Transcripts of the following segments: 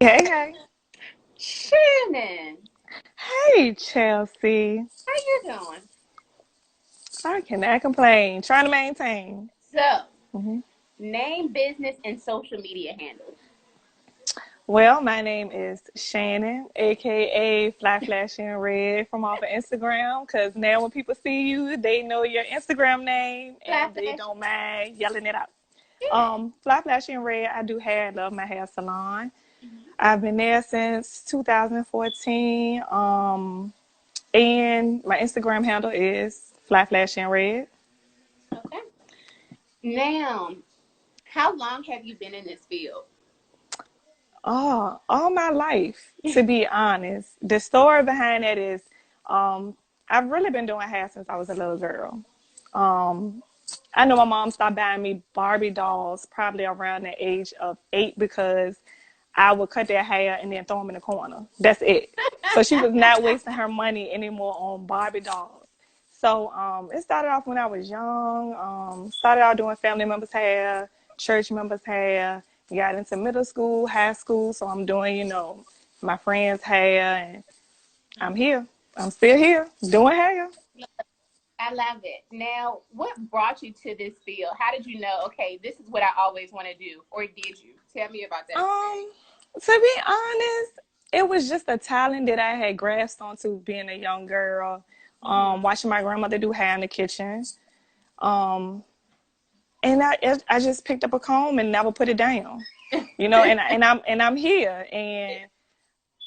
Hey, hey. Shannon, Hey, Chelsea. how you doing? I cannot complain. Trying to maintain. So, hmm name, business, and social media handles. Well, my name is Shannon, aka Fly Flashing Red from off of Instagram. Because now when people see you, they know your Instagram name Fly and they Flash. don't mind yelling it out. Yeah. Fly Flashing Red, I do hair. I love my hair salon. hmm I've been there since 2014. And my Instagram handle is Fly Flashing Red. Okay. Now, how long have you been in this field? Oh, all my life, to be honest. The story behind that is um, I've really been doing hair since I was a little girl. Um, I know my mom stopped buying me Barbie dolls probably around the age of 8 because I would cut their hair and then throw them in the corner. That's it. So she was not wasting her money anymore on Barbie dolls. So it started off when I was young. Started out doing family members' hair, church members' hair. Got into middle school, high school. So I'm doing, my friends' hair, and I'm here. I'm still here doing hair. I love it. Now, what brought you to this field? How did you know, okay, this is what I always want to do? Or did you? Tell me about that experience. Um, to be honest, it was just a talent that I had grasped onto being a young girl. hmm Watching my grandmother do hair in the kitchen. Um, and I just picked up a comb and never put it down. And I'm here, and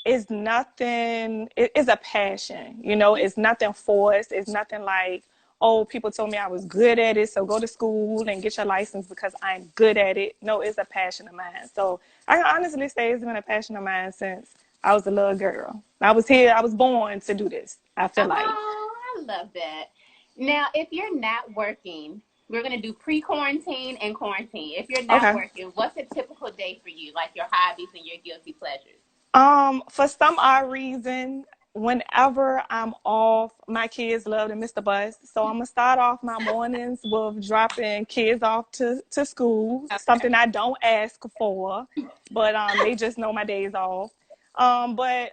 it's nothing. It's a passion. It's nothing forced. It's nothing like, oh, people told me I was good at it, so go to school and get your license because I'm good at it. No, it's a passion of mine. So I can honestly say it's been a passion of mine since I was a little girl. I was here. I was born to do this. I feel like. Oh, I love that. Now, if you're not working, we're going to do pre-quarantine and quarantine. If you're not Okay. working, what's a typical day for you, like your hobbies and your guilty pleasures? For some odd reason, whenever I'm off, my kids love to miss the bus. So I'm gonna start off my mornings with dropping kids off to school, Okay. something I don't ask for, but they just know my days off. But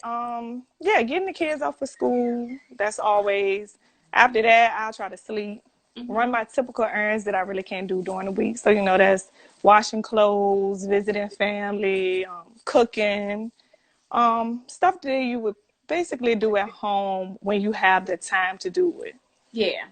yeah, getting the kids off for school, that's always after that, I'll try to sleep. Run hmm my typical errands that I really can't do during the week. So, that's washing clothes, visiting family, cooking, stuff that you would basically do at home when you have the time to do it. Yeah.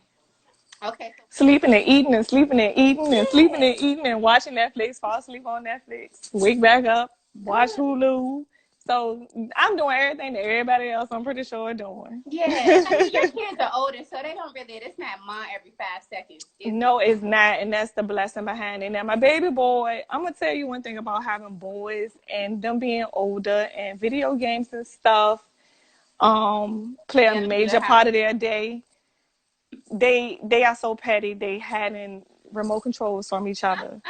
Okay. So, Sleeping and eating and sleeping and eating and sleeping yeah. and eating and watching Netflix, fall asleep on Netflix, wake back up, watch Hulu. So I'm doing everything that everybody else I'm pretty sure doing. Yeah. I mean, your kids are older, so they don't really, it's not mom every 5 seconds, is it? No, it's not, and that's the blessing behind it. Now, my baby boy, I'm gonna tell you one thing about having boys and them being older and video games and stuff play a Yeah, them major little house. part of their day. They are so petty. They having remote controls from each other.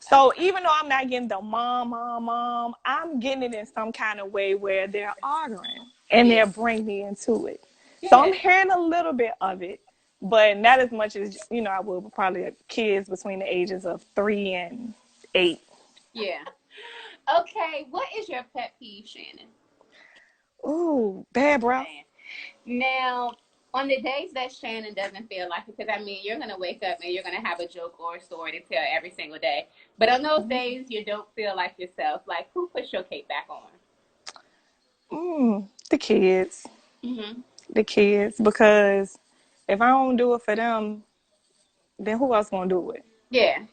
So even though I'm not getting the mom, I'm getting it in some kind of way where they're arguing and Yeah. they're bringing me into it. So I'm Yeah. hearing a little bit of it, but not as much as I would with probably kids between the ages of 3 and 8. Yeah. Okay. What is your pet peeve, Shannon? Ooh, bad breath. Man. Now, on the days that Shannon doesn't feel like it, because I mean, you're going to wake up and you're going to have a joke or a story to tell every single day. But on those days you don't feel like yourself, like who puts your cape back on? The kids, hmm the kids, because if I don't do it for them, then who else gonna do it? Yeah.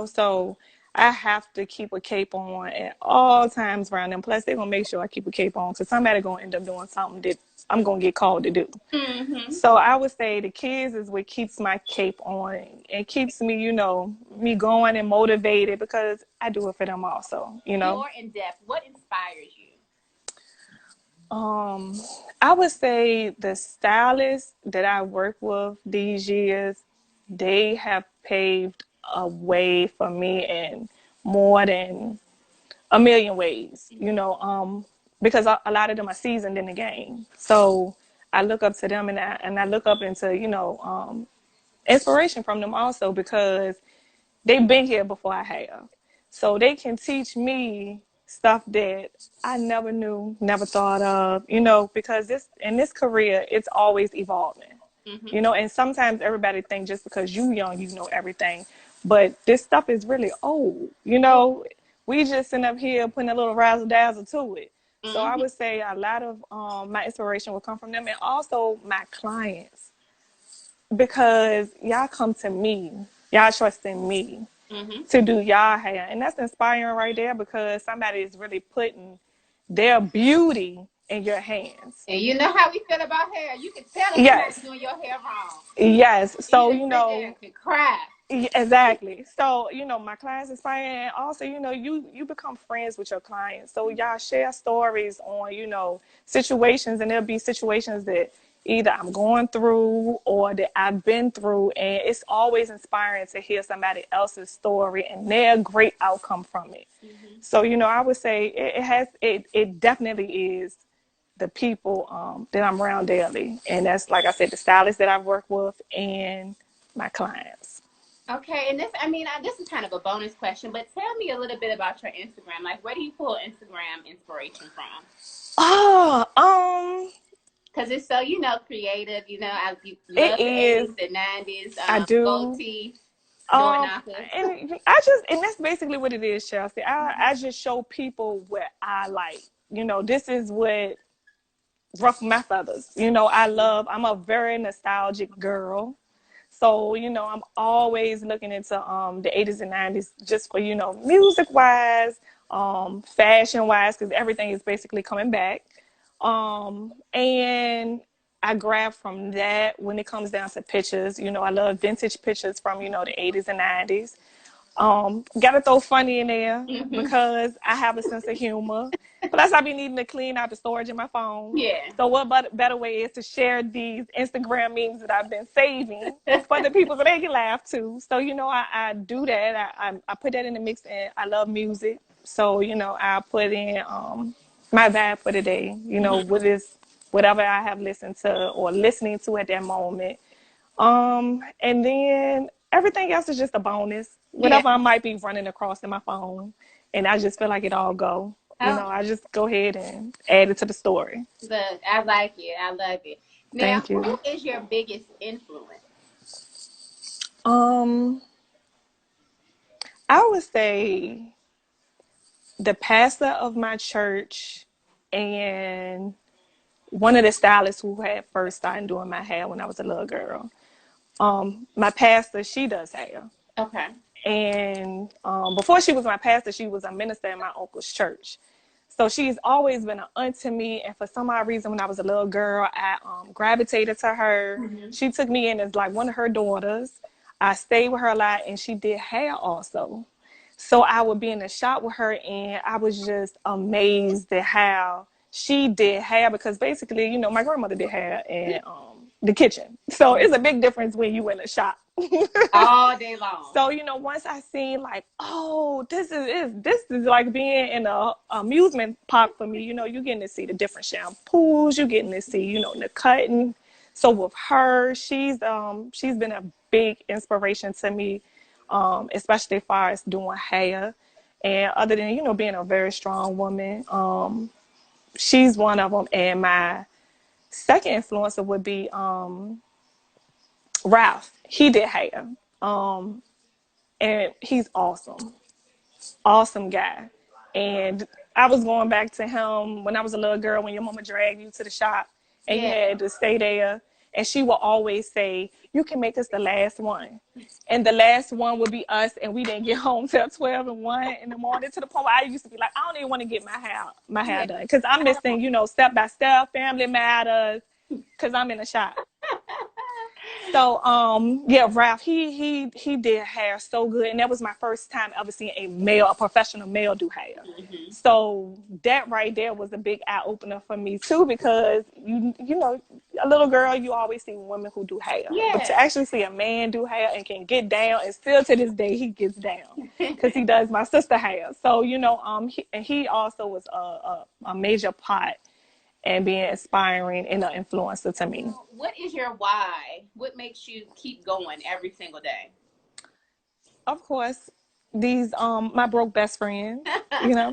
So I have to keep a cape on at all times around them. Plus, they're gonna make sure I keep a cape on because somebody gonna end up doing something that I'm gonna get called to do. hmm So I would say the kids is what keeps my cape on and keeps me, me going and motivated because I do it for them also. More in depth. What inspires you? Um, I would say the stylists that I work with these years, they have paved a way for me in more than a million ways, because a lot of them are seasoned in the game. So I look up to them and I look up into, inspiration from them also because they've been here before I have. So they can teach me stuff that I never knew, never thought of, because in this career, it's always evolving, Mm-hmm. and sometimes everybody think just because you young, you know everything, but this stuff is really old, Yeah. we just sitting up here putting a little razzle dazzle to it. So I Mm-hmm. would say a lot of my inspiration will come from them and also my clients because y'all come to me, y'all trust in me Mm-hmm. to do y'all hair. And that's inspiring right there because somebody is really putting their beauty in your hands. And you know how we feel about hair. You can tell if somebody's Yes. doing your hair wrong. Yes. You So, just sit there and can cry. exactly. So, my clients inspire and also, you become friends with your clients. So y'all share stories on, situations and there'll be situations that either I'm going through or that I've been through and it's always inspiring to hear somebody else's story and their great outcome from it. Mm-hmm. So, I would say it definitely is the people that I'm around daily. And that's, like I said, the stylists that I've worked with and my clients. Okay, and this is kind of a bonus question, but tell me a little bit about your Instagram. Like, where do you pull Instagram inspiration from? Oh, Because it's so, creative. You it love the is. 80s, the 90s, I gold do. teeth, door Um, knockers. and that's basically what it is, Chelsea. I just show people what I like. This is what ruffle my feathers. I'm a very nostalgic girl. So, I'm always looking into the 80s and 90s just for, music wise, fashion wise, because everything is basically coming back. And I grab from that when it comes down to pictures. I love vintage pictures from, the 80s and 90s. Gotta throw funny in there Mm-hmm. because I have a sense of humor. Plus, I be needing to clean out the storage in my phone. Yeah. So, what better way is to share these Instagram memes that I've been saving for the people so they can laugh too. So, I do that. I put that in the mix, and I love music. So, I put in my vibe for the day. Mm-hmm. What is whatever I have listened to or listening to at that moment. And then everything else is just a bonus. Yeah. Whatever I might be running across in my phone, and I just feel like it all go. Oh, I just go ahead and add it to the story. look, I like it. I love it. Now, Thank who you. is your biggest influence? Um, I would say the pastor of my church and one of the stylists who had first started doing my hair when I was a little girl. My pastor, she does hair. Okay. And before she was my pastor, she was a minister in my uncle's church. So she's always been an aunt to me. And for some odd reason, when I was a little girl, I gravitated to her. Mm-hmm. She took me in as like one of her daughters. I stayed with her a lot, and she did hair also. So I would be in the shop with her, and I was just amazed at how she did hair because basically, my grandmother did hair in the kitchen. So it's a big difference when you in the shop. All day long. So once I seen like, oh, this is like being in a amusement park for me. You getting to see the different shampoos, you getting to see the cutting. So with her, she's been a big inspiration to me, especially as far as doing hair. And other than being a very strong woman, she's one of them. And my second influencer would be Ralph. He did hair. And he's awesome guy. And I was going back to him when I was a little girl when your mama dragged you to the shop and you Yeah. had to stay there. And she would always say, you can make us the last one. And the last one would be us, and we didn't get home till 12 and 1 in the morning to the point where I used to be like, I don't even want to get my hair Yeah. done. Because I'm I don't. missing, step by step, family matters, because I'm in the shop. So yeah, Ralph, he did hair so good, and that was my first time ever seeing a professional male do hair. Mm-hmm. So that right there was a big eye opener for me too, because a little girl, you always see women who do hair, but to Yeah. actually see a man do hair and can get down, and still to this day he gets down because he does my sister hair. So he also was a major part and being inspiring and an influencer to me. What is your why? What makes you keep going every single day? Of course, these my broke best friends, you know.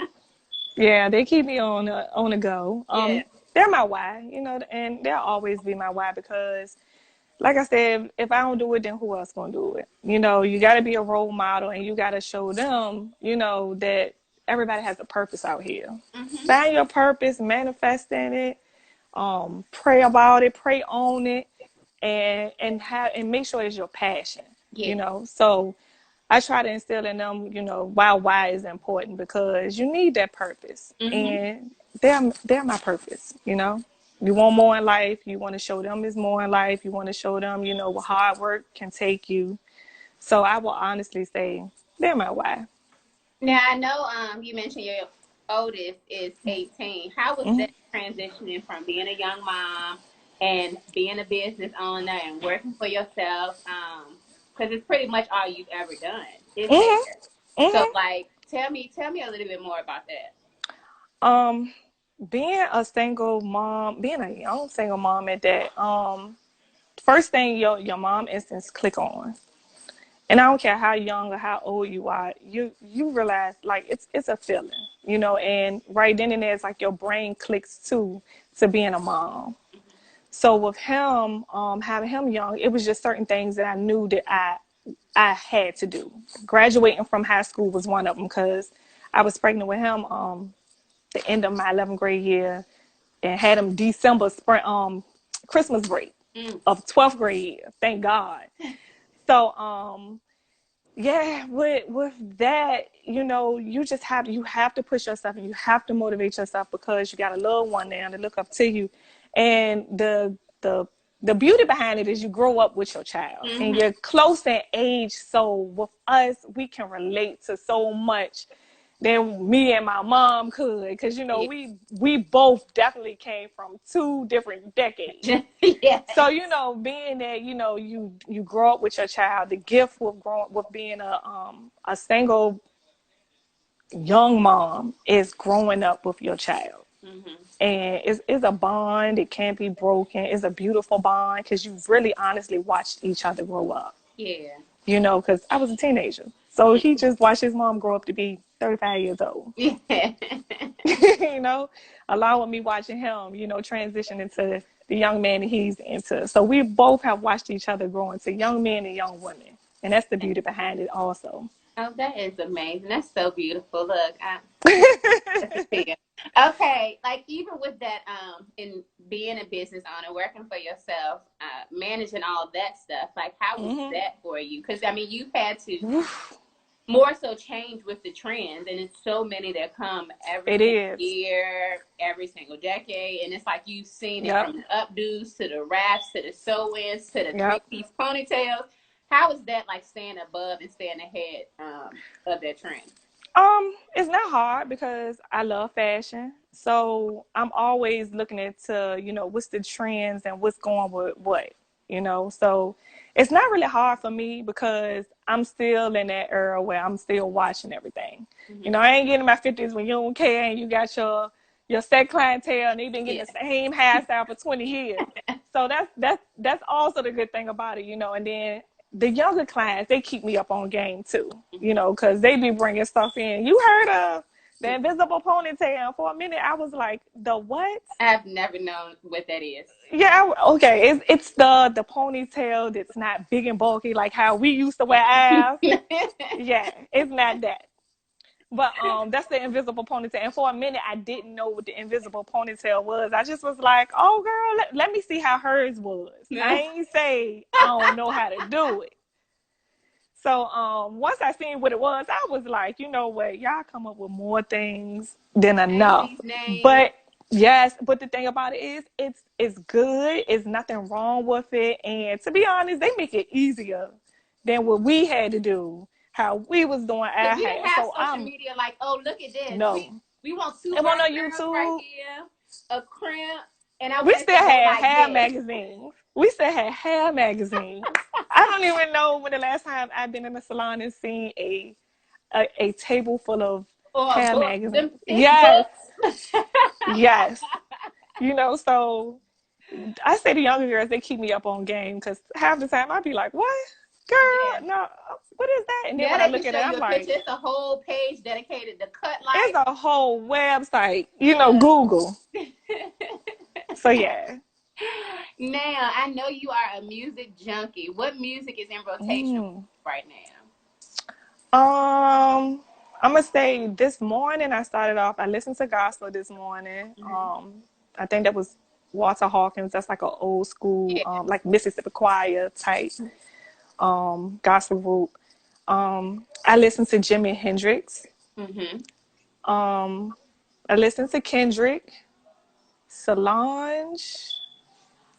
Yeah, they keep me on the go. Yeah. They're my why, and they'll always be my why because, like I said, if I don't do it, then who else gonna do it? You got to be a role model, and you got to show them, that everybody has a purpose out here. Mhm. Find your purpose, manifest in it, pray about it, pray on it, and make sure it's your passion. Yeah. So I try to instill in them, why is important because you need that purpose, Mhm. and they're my purpose. You want more in life. You want to show them is more in life. You want to show them, what hard work can take you. So I will honestly say they're my why. Now I know you mentioned your oldest is 18. How was Mm-hmm. that transitioning from being a young mom and being a business owner and working for yourself? Because it's pretty much all you've ever done is hair. Mm-hmm. So Mm-hmm. like, tell me a little bit more about that. Um, being a single mom, being a young single mom at that, first thing your mom instincts click on. And I don't care how young or how old you are, you realize like it's a feeling, and right then and there it's like your brain clicks to being a mom. So with him, having him young, it was just certain things that I knew that I had to do. Graduating from high school was one of them because I was pregnant with him the end of my 11th grade year and had him December spring Christmas break Mm. of 12th grade year. Thank God. So yeah, with that, you have to push yourself and you have to motivate yourself because you got a little one now to look up to you. And the beauty behind it is you grow up with your child and Mhm. you're close in age. So with us, we can relate to so much than me and my mom could because Yeah. we both definitely came from two different decades. So Yes. being that you grow up with your child, the gift with growing with being a single young mom is growing up with your child, Mhm. and it's a bond. It can't be broken. It's a beautiful bond because you've really honestly watched each other grow up. Yeah. Because I was a teenager, so Yeah. he just watched his mom grow up to be 35 years old. Yeah. you know, along with me watching him, transition into the young man that he's into. So we both have watched each other grow into young men and young women. And that's the beauty behind it also. Oh, that is amazing. That's so beautiful. Look, that's a tear. Okay, like even with that, in being a business owner, working for yourself, managing all of that stuff, like how was hmm that for you? Because I mean, you've had to more so change with the trends, and it's so many that come every It single is. year, every single decade, and it's like you've seen it Yep. from the updos to the wraps to the sew-ins to the Yep. three-piece ponytails. How is that like staying above and staying ahead of that trend? It's not hard because I love fashion. So I'm always looking into, what's the trends and what's going with what. So it's not really hard for me because I'm still in that era where I'm still watching everything. Mm-hmm. I ain't getting in my 50s when you don't care and you got your set clientele and they've been getting Yeah. the same hairstyle for 20 years. So that's also the good thing about it. And then the younger clients, they keep me up on game too, Mm-hmm. because they be bringing stuff in. You heard of the Invisible Ponytail? For a minute, I was like, the what? I've never known what that is. Yeah, okay. It's the ponytail that's not big and bulky like how we used to wear ours. Yeah, it's not that. But that's the invisible ponytail. And for a minute, I didn't know what the invisible ponytail was. I just was like, "Oh, girl, let me see how hers was." I ain't say I don't know how to do it. So once I seen what it was, I was like, you know what, y'all come up with more things than Change enough. these names. But yes, but the thing about it is it's good. It's nothing wrong with it. And to be honest, they make it easier than what we had to do, how we was doing our Because we didn't hair. have So social media like, oh, look at this. We no. we want two It wasn't white on girls right YouTube. here, a crimp, and I We want it still to go had like hair this. magazines. We still had hair magazines. I don't even know when the last time I've been in a salon and seen a table full of Or a hair book, them magazines. thick Yes, books. yes. So I say the younger girls, they keep me up on game because half the time I'd be like, what? Girl, Yeah. no, what is that? And then Now when I they can look at show it, you I'm a picture. like, It's a whole page dedicated to cut it's life. a whole website, Google. Look. So yeah. Now, I know you are a music junkie. What music is in rotation Mm. right now? I'm gonna say this morning I started off. I listened to gospel this morning. Mm-hmm. I think that was Walter Hawkins. That's like an old school, Yeah. like Mississippi choir type gospel group. I listened to Jimi Hendrix. Mm-hmm. Um, I listened to Kendrick, Solange.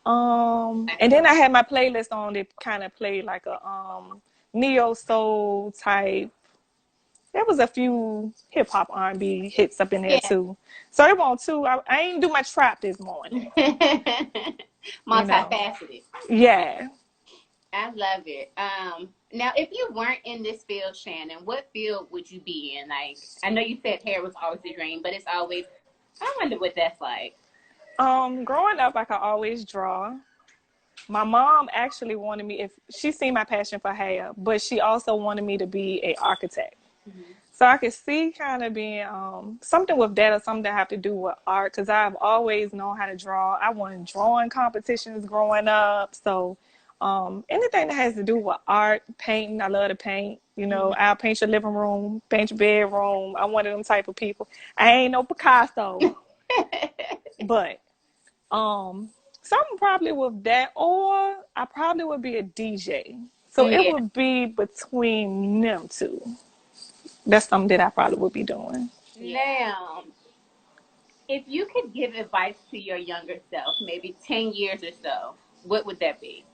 And then I had my playlist on that kind of played like a neo soul type. There was a few hip hop R&B hits up in there Yeah. too. So it won't too. I ain't do my trap this morning. You know. Multifaceted. Yeah. I love it. Now if you weren't in this field, Shannon, what field would you be in? Like, I know you said hair was always the dream, but it's always. I wonder what that's like. Growing up, I could always draw. My mom actually wanted me if she seen my passion for hair, but she also wanted me to be a architect. Mm-hmm. So I could see kind of being something with that or something that have to do with art because I've always known how to draw. I won drawing competitions growing up. So anything that has to do with art, painting, I love to paint. I'll paint your living room, paint your bedroom. I'm one of them type of people. I ain't no Picasso, but something probably with that, or I probably would be a DJ. So it Yeah. would be between them two. That's something that I probably would be doing. Now, if you could give advice to your younger self, maybe 10 years or so, what would that be?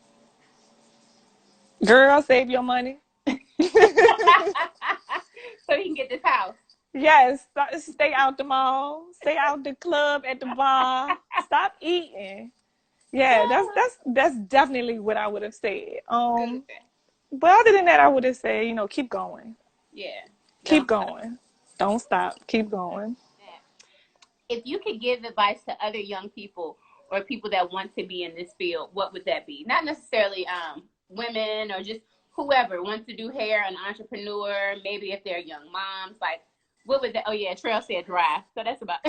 Girl, save your money. So he can get this house. Yes, stay out the mall, stay out the club, at the bar, stop eating. Yeah, that's definitely what I would have said. Good. But other than that, I would have said, keep going, Yeah. keep Don't stop. going, don't stop, keep going. If you could give advice to other young people or people that want to be in this field, what would that be? Not necessarily women or just whoever wants to do hair, an entrepreneur, maybe if they're young moms, like what would that? Oh yeah, Trail said dry, so that's about.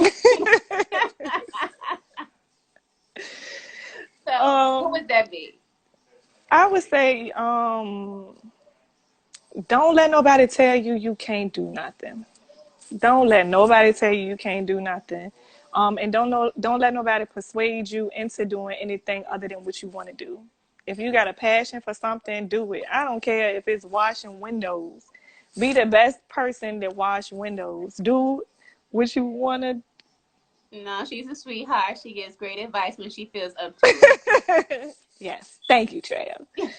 So what um, would that be? I would say, don't let nobody tell you you can't do nothing. Don't let nobody tell you you can't do nothing. And don't let nobody persuade you into doing anything other than what you want to do. If you got a passion for something, do it. I don't care if it's washing windows. Be the best person that wash windows. Do what you want to. No, she's a sweetheart. She gives great advice when she feels up to Yes, thank you, Trev. it.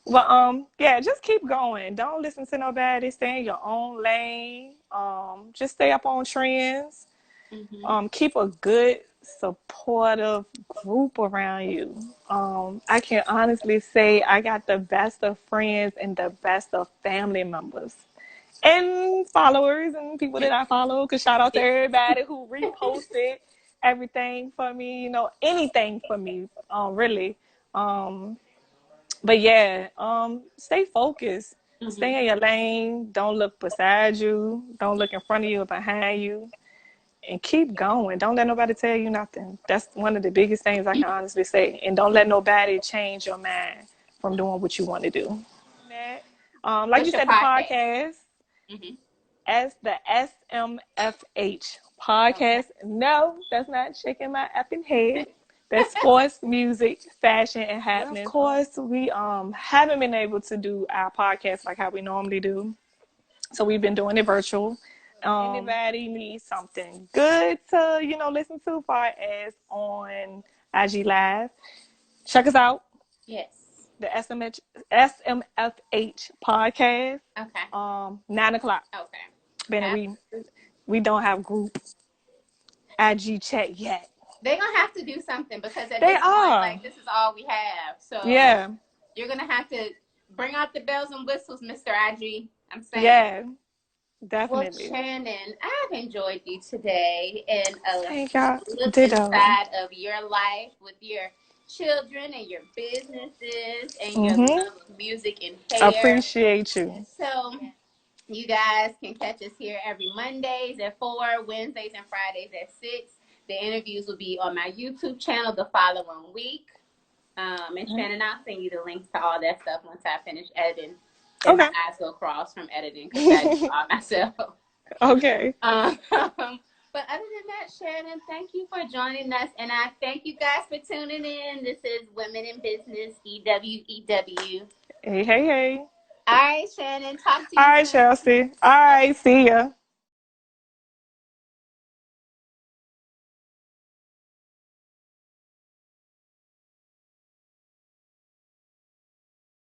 Well, yeah, just keep going. Don't listen to nobody. Stay in your own lane. Just stay up on trends. Hmm. Keep a good, supportive group around you. I can honestly say I got the best of friends and the best of family members and followers and people that I follow. Cause shout out to Yeah. everybody who reposted everything for me, anything for me, really. Um, but yeah, stay focused. Hmm. Stay in your lane. Don't look beside you. Don't look in front of you or behind you and keep going. Don't let nobody tell you nothing. That's one of the biggest things I can honestly say. And don't let nobody change your mind from doing what you want to do. Like you What's your said, the podcast? podcast Hmm. as the SMFH Okay. podcast. No, that's not shaking my effing head. That's sports, music, fashion, and happening. Of course, we haven't been able to do our podcast like how we normally do. So we've been doing it virtual. Anybody needs something good to, listen to far as on IG Live, check us out. Yes. The SMFH podcast. Okay. 9 o'clock. Okay. Ben, we don't have group IG chat yet. They're gonna have to do something because at They this point, are. like this is all we have. So Yeah. you're gonna have to bring out the bells and whistles, Mr. IG. I'm saying. Yeah. Well, Definitely. Shannon, I've enjoyed you today and a Thank y'all. look Ditto. inside of your life with your children and your businesses and your Mm-hmm. love of music and hair. Appreciate you. So you guys can catch us here every Mondays at 4, Wednesdays and Fridays at 6. The interviews will be on my YouTube channel the following week. And Shannon, I'll send you the links to all that stuff once I finish editing. Then my Okay. eyes go cross from editing because I do it all myself. Okay. But other than that, Shannon, thank you for joining us. And I thank you guys for tuning in. This is Women in Business, EWEW. Hey, hey, hey. All right, Shannon, talk to All you right, soon. Chelsea. All right, see ya.